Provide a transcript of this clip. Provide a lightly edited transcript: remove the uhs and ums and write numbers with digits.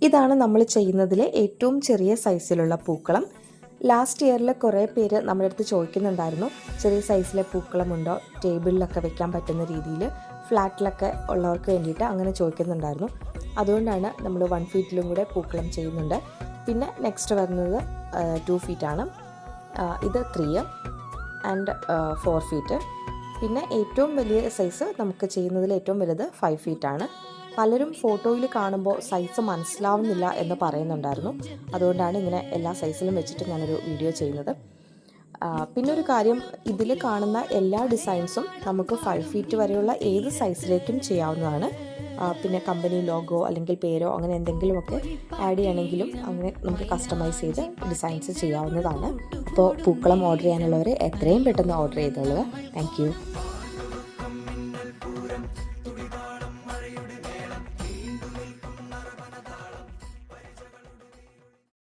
ഇതാണ് നമ്മൾ ചെയ്യുന്നതിലെ ഏറ്റവും ചെറിയ സൈസിലുള്ള പൂക്കളം. ലാസ്റ്റ് ഇയറിൽ കുറേ പേര് നമ്മുടെ അടുത്ത് ചോദിക്കുന്നുണ്ടായിരുന്നു, ചെറിയ സൈസിലെ പൂക്കളമുണ്ടോ, ടേബിളിലൊക്കെ വെക്കാൻ പറ്റുന്ന രീതിയിൽ, ഫ്ലാറ്റിലൊക്കെ ഉള്ളവർക്ക് വേണ്ടിയിട്ട് അങ്ങനെ ചോദിക്കുന്നുണ്ടായിരുന്നു. അതുകൊണ്ടാണ് നമ്മൾ 1 ഫീറ്റിലും കൂടെ പൂക്കളം ചെയ്യുന്നുണ്ട്. പിന്നെ നെക്സ്റ്റ് വരുന്നത് 2 ഫീറ്റാണ്, ഇത് 3 ആൻഡ് 4 ഫീറ്റ്. പിന്നെ ഏറ്റവും വലിയ സൈസ് നമുക്ക് ചെയ്യുന്നതിൽ ഏറ്റവും വലുത് 5 ഫീറ്റാണ്. പലരും ഫോട്ടോയിൽ കാണുമ്പോൾ സൈസ് മനസ്സിലാവുന്നില്ല എന്ന് പറയുന്നുണ്ടായിരുന്നു. അതുകൊണ്ടാണ് ഇങ്ങനെ എല്ലാ സൈസിലും വെച്ചിട്ട് ഞാനൊരു വീഡിയോ ചെയ്യുന്നത്. പിന്നെ ഒരു കാര്യം, ഇതിൽ കാണുന്ന എല്ലാ ഡിസൈൻസും നമുക്ക് 5 ഫീറ്റ് വരെയുള്ള ഏത് സൈസിലേക്കും ചെയ്യാവുന്നതാണ്. പിന്നെ കമ്പനി ലോഗോ അല്ലെങ്കിൽ പേരോ അങ്ങനെ എന്തെങ്കിലുമൊക്കെ ആഡ് ചെയ്യണമെങ്കിലും അങ്ങനെ നമുക്ക് കസ്റ്റമൈസ് ചെയ്ത് ഡിസൈൻസ് ചെയ്യാവുന്നതാണ്. അപ്പോൾ പൂക്കളം ഓർഡർ ചെയ്യാനുള്ളവർ എത്രയും പെട്ടെന്ന് ഓർഡർ ചെയ്തോളുക. Thank you.